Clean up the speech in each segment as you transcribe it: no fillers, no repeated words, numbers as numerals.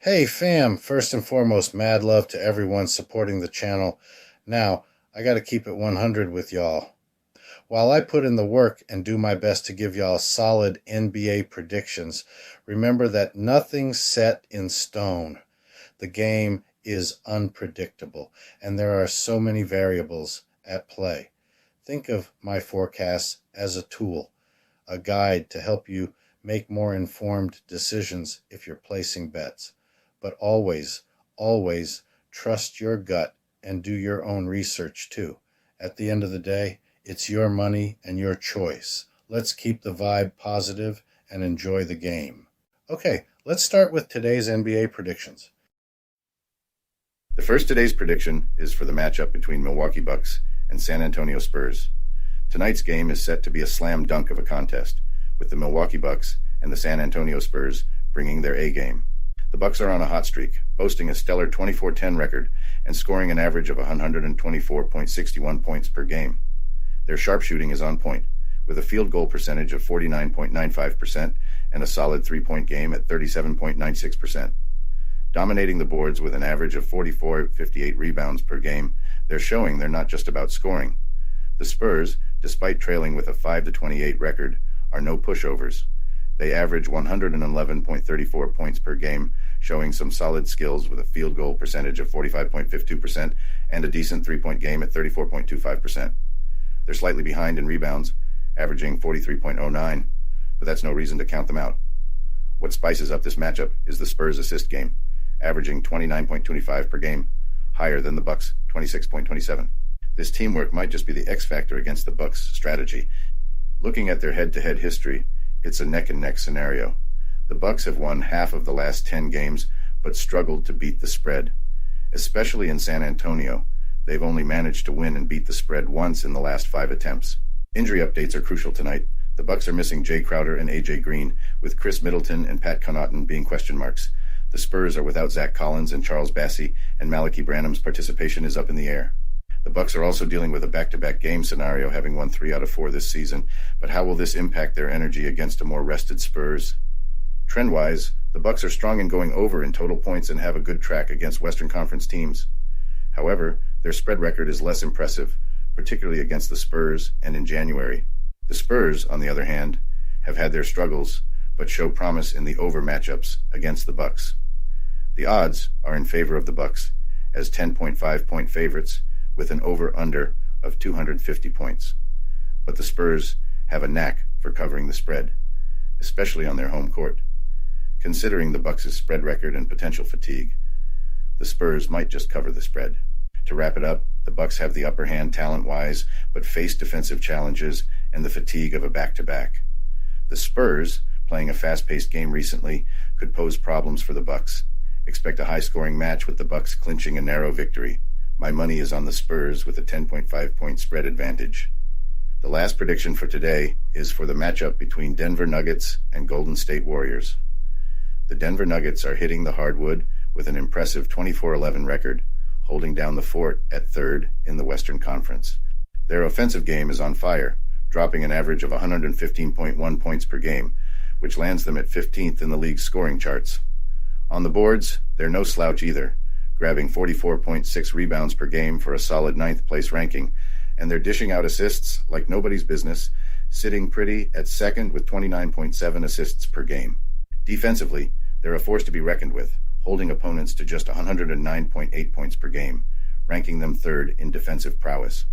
Hey fam, first and foremost, mad love to everyone supporting the channel. Now, I gotta keep it 100 with y'all. While I put in the work and do my best to give y'all solid NBA predictions, remember that nothing's set in stone. The game is unpredictable, and there are so many variables at play. Think of my forecasts as a tool, a guide to help you make more informed decisions if you're placing bets. But always, always trust your gut and do your own research too. At the end of the day, it's your money and your choice. Let's keep the vibe positive and enjoy the game. Okay, let's start with today's NBA predictions. The first today's prediction is for the matchup between Milwaukee Bucks and San Antonio Spurs. Tonight's game is set to be a slam dunk of a contest, with the Milwaukee Bucks and the San Antonio Spurs bringing their A game. The Bucks are on a hot streak, boasting a stellar 24-10 record and scoring an average of 124.61 points per game. Their sharpshooting is on point, with a field goal percentage of 49.95% and a solid three-point game at 37.96%. Dominating the boards with an average of 44.58 rebounds per game, they're showing they're not just about scoring. The Spurs, despite trailing with a 5-28 record, are no pushovers. They average 111.34 points per game, showing some solid skills with a field goal percentage of 45.52% and a decent three-point game at 34.25%. They're slightly behind in rebounds, averaging 43.09, but that's no reason to count them out. What spices up this matchup is the Spurs assist game, averaging 29.25 per game, higher than the Bucks' 26.27. This teamwork might just be the X factor against the Bucks' strategy. Looking at their head-to-head history, it's a neck-and-neck scenario. The Bucks have won half of the last 10 games, but struggled to beat the spread. Especially in San Antonio, they've only managed to win and beat the spread once in the last 5 attempts. Injury updates are crucial tonight. The Bucks are missing Jay Crowder and A.J. Green, with Chris Middleton and Pat Connaughton being question marks. The Spurs are without Zach Collins and Charles Bassey, and Malachi Branham's participation is up in the air. The Bucks are also dealing with a back-to-back game scenario, having won 3 out of 4 this season, but how will this impact their energy against a more rested Spurs? Trend-wise, the Bucks are strong in going over in total points and have a good track against Western Conference teams. However, their spread record is less impressive, particularly against the Spurs and in January. The Spurs, on the other hand, have had their struggles, but show promise in the over matchups against the Bucks. The odds are in favor of the Bucks as 10.5-point favorites, with an over-under of 250 points. But the Spurs have a knack for covering the spread, especially on their home court. Considering the Bucks' spread record and potential fatigue, the Spurs might just cover the spread. To wrap it up, the Bucks have the upper hand talent-wise, but face defensive challenges and the fatigue of a back-to-back. The Spurs, playing a fast-paced game recently, could pose problems for the Bucks. Expect a high-scoring match with the Bucks clinching a narrow victory. My money is on the Spurs with a 10.5-point spread advantage. The last prediction for today is for the matchup between Denver Nuggets and Golden State Warriors. The Denver Nuggets are hitting the hardwood with an impressive 24-11 record, holding down the fort at third in the Western Conference. Their offensive game is on fire, dropping an average of 115.1 points per game, which lands them at 15th in the league's scoring charts. On the boards, they're no slouch either, grabbing 44.6 rebounds per game for a solid 9th place ranking, and they're dishing out assists like nobody's business, sitting pretty at second with 29.7 assists per game. Defensively, they're a force to be reckoned with, holding opponents to just 109.8 points per game, ranking them third in defensive prowess.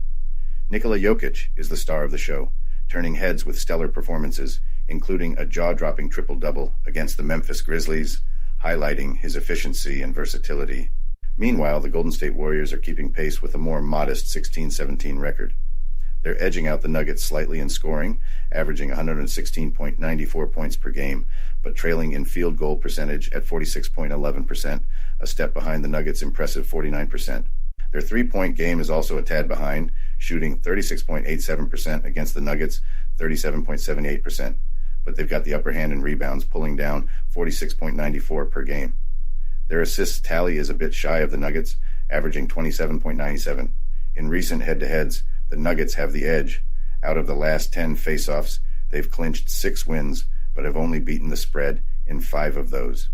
Nikola Jokic is the star of the show, turning heads with stellar performances, including a jaw-dropping triple-double against the Memphis Grizzlies, highlighting his efficiency and versatility. Meanwhile, the Golden State Warriors are keeping pace with a more modest 16-17 record. They're edging out the Nuggets slightly in scoring, averaging 116.94 points per game, but trailing in field goal percentage at 46.11%, a step behind the Nuggets' impressive 49%. Their three-point game is also a tad behind, shooting 36.87% against the Nuggets' 37.78%, but they've got the upper hand in rebounds, pulling down 46.94 per game. Their assists tally is a bit shy of the Nuggets, averaging 27.97. In recent head-to-heads, the Nuggets have the edge. Out of the last 10 face-offs, they've clinched 6 wins, but have only beaten the spread in 5 of those.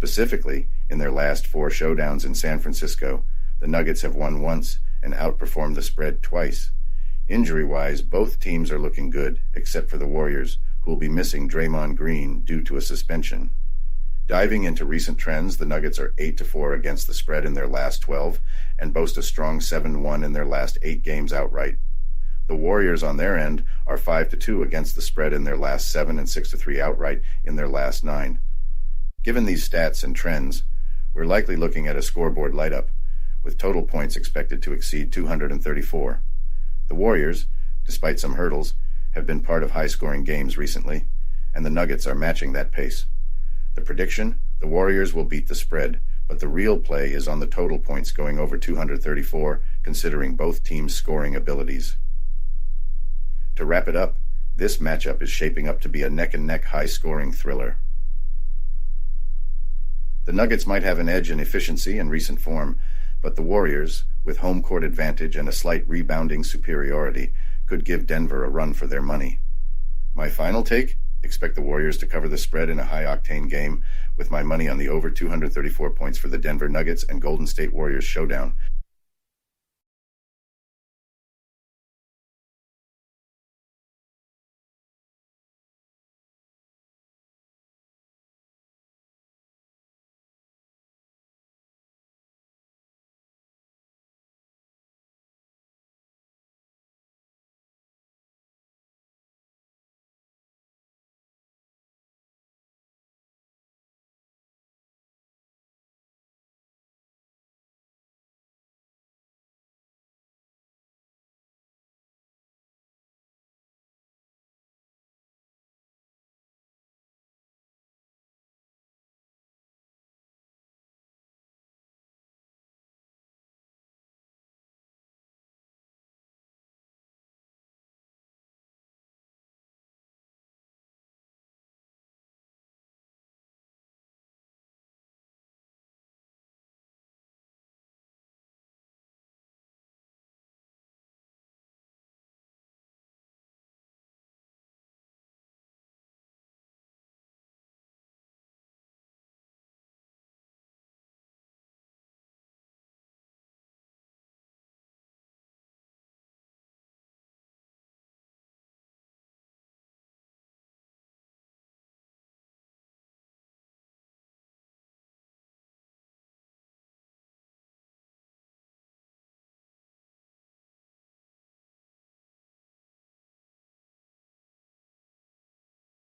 Specifically, in their last 4 showdowns in San Francisco, the Nuggets have won once and outperformed the spread twice. Injury-wise, both teams are looking good, except for the Warriors, who will be missing Draymond Green due to a suspension. Diving into recent trends, the Nuggets are 8-4 against the spread in their last 12 and boast a strong 7-1 in their last 8 games outright. The Warriors, on their end, are 5-2 against the spread in their last 7 and 6-3 outright in their last 9. Given these stats and trends, we're likely looking at a scoreboard light-up, with total points expected to exceed 234. The Warriors, despite some hurdles, have been part of high-scoring games recently, and the Nuggets are matching that pace. The prediction: the Warriors will beat the spread, but the real play is on the total points going over 234, considering both teams' scoring abilities. To wrap it up, this matchup is shaping up to be a neck-and-neck high-scoring thriller. The Nuggets might have an edge in efficiency and recent form, but the Warriors, with home court advantage and a slight rebounding superiority, could give Denver a run for their money. My final take: expect the Warriors to cover the spread in a high-octane game, with my money on the over 234 points for the Denver Nuggets and Golden State Warriors showdown,